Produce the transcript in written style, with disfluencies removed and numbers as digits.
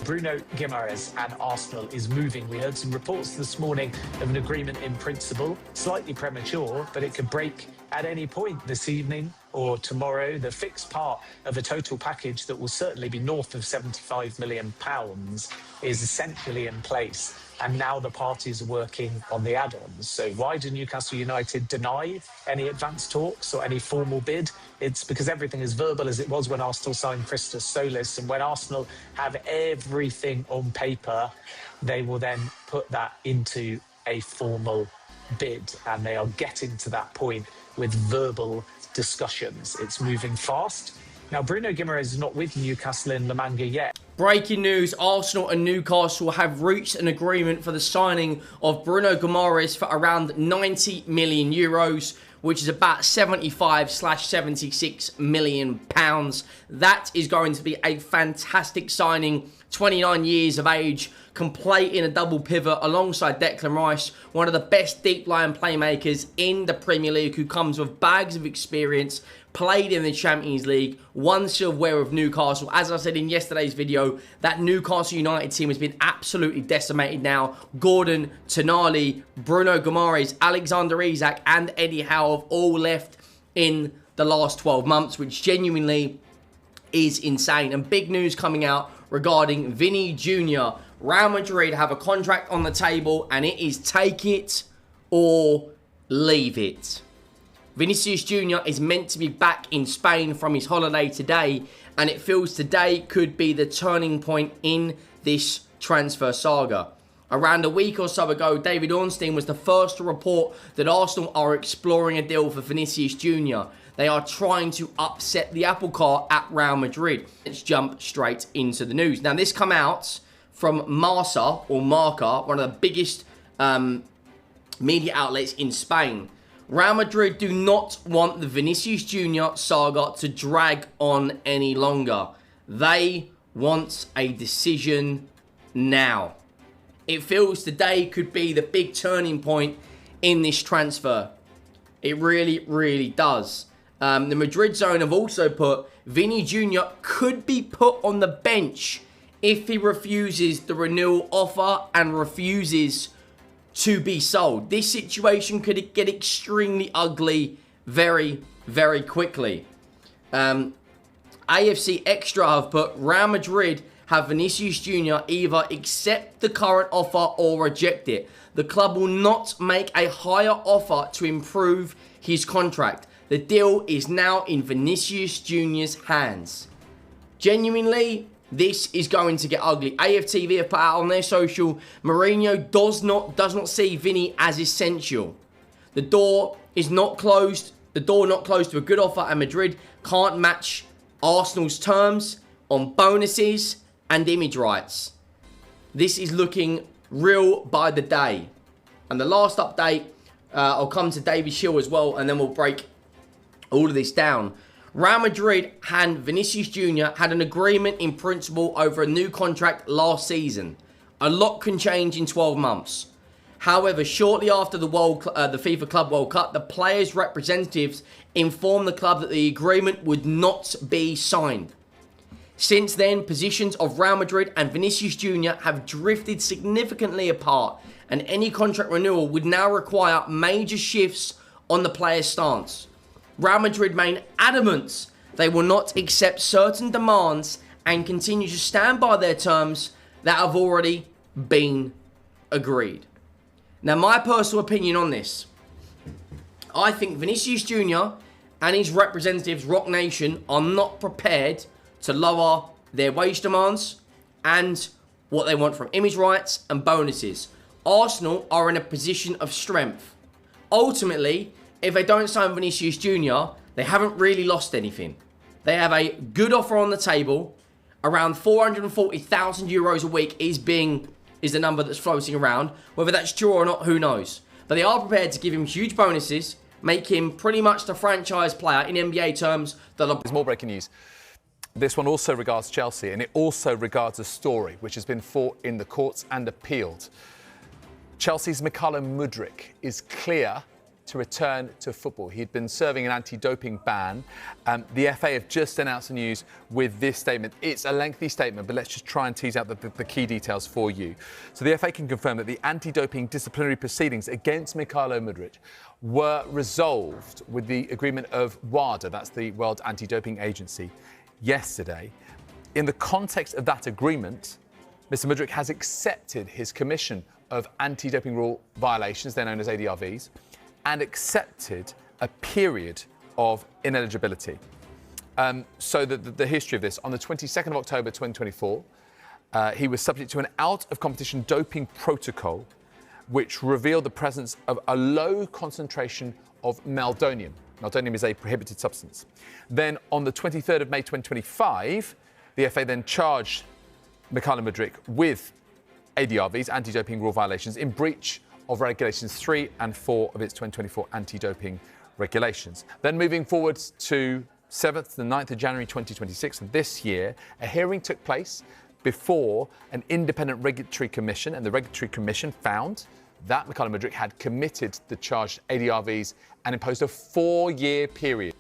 Bruno Guimaraes and Arsenal is moving. We heard some reports this morning of an agreement in principle, slightly premature, but it could break at any point this evening or tomorrow. The fixed part of a total package that will certainly be north of £75 million is essentially in place. And now the parties are working on the add-ons. So why do Newcastle United deny any advanced talks or any formal bid? It's because everything is verbal, as it was when Arsenal signed Christos Solis. And when Arsenal have everything on paper, they will then put that into a formal bid. And they are getting to that point with verbal discussions. It's moving fast. Now, Bruno Guimaraes is not with Newcastle in La Manga yet. Breaking news, Arsenal and Newcastle have reached an agreement for the signing of Bruno Guimaraes for around 90 million euros, which is about 75/76 million pounds. That is going to be a fantastic signing. 29 years of age, can play in a double pivot alongside Declan Rice, one of the best deep line playmakers in the Premier League, who comes with bags of experience, played in the Champions League, won silverware with Newcastle. As I said in yesterday's video, that Newcastle United team has been absolutely decimated now. Gordon, Tonali, Bruno Guimaraes, Alexander Isak and Eddie Howe have all left in the last 12 months, which genuinely is insane. And big news coming out regarding Vinny Jr. Real Madrid have a contract on the table and it is take it or leave it. Vinicius Jr is meant to be back in Spain from his holiday today, and it feels today could be the turning point in this transfer saga. Around a week or so ago, David Ornstein was the first to report that Arsenal are exploring a deal for Vinicius Jr. They are trying to upset the apple cart at Real Madrid. Let's jump straight into the news. Now, this come out from Marca, one of the biggest media outlets in Spain. Real Madrid do not want the Vinicius Jr saga to drag on any longer. They want a decision now. It feels today could be the big turning point in this transfer. It really, really does. The Madrid zone have also put Vinny Jr could be put on the bench if he refuses the renewal offer and refuses to be sold. This situation could get extremely ugly very, very quickly. AFC Extra have put Real Madrid have Vinicius Jr either accept the current offer or reject it. The club will not make a higher offer to improve his contract. The deal is now in Vinicius Jr.'s hands. Genuinely, this is going to get ugly. AFTV have put out on their social, Mourinho does not see Vinny as essential. The door is not closed. The door not closed to a good offer, and Madrid can't match Arsenal's terms on bonuses and image rights. This is looking real by the day. And the last update, I'll come to David Schill as well, and then we'll break all of this down. Real Madrid and Vinicius Jr had an agreement in principle over a new contract last season. A lot can change in 12 months. However, shortly after the FIFA Club World Cup, the players' representatives informed the club that the agreement would not be signed. Since then, positions of Real Madrid and Vinicius Jr have drifted significantly apart, and any contract renewal would now require major shifts on the player's stance. Real Madrid remain adamant they will not accept certain demands and continue to stand by their terms that have already been agreed. Now, my personal opinion on this, I think Vinicius Jr and his representatives, Rock Nation, are not prepared to lower their wage demands and what they want from image rights and bonuses. Arsenal are in a position of strength. Ultimately, if they don't sign Vinicius Jr, they haven't really lost anything. They have a good offer on the table. Around 440,000 euros a week is the number that's floating around. Whether that's true or not, who knows? But they are prepared to give him huge bonuses, make him pretty much the franchise player in NBA terms. There's more breaking news. This one also regards Chelsea, and it also regards a story which has been fought in the courts and appealed. Chelsea's Mudryk is clear to return to football. He'd been serving an anti-doping ban. The FA have just announced the news with this statement. It's a lengthy statement, but let's just try and tease out the key details for you. So the FA can confirm that the anti-doping disciplinary proceedings against Mykhailo Mudryk were resolved with the agreement of WADA, that's the World Anti-Doping Agency, yesterday. In the context of that agreement, Mr. Mudryk has accepted his commission of anti-doping rule violations, they're known as ADRVs, and accepted a period of ineligibility. So the history of this, on the 22nd of October 2024, he was subject to an out-of-competition doping protocol which revealed the presence of a low concentration of meldonium. Meldonium is a prohibited substance. Then on the 23rd of May 2025, the FA then charged Mykhailo Mudryk with ADRVs, anti-doping rule violations, in breach of regulations 3 and 4 of its 2024 anti-doping regulations. Then moving forward to 7th to 9th of January 2026 of this year, a hearing took place before an independent regulatory commission, and the regulatory commission found that Mykhailo Mudryk had committed the charged ADRVs and imposed a 4-year period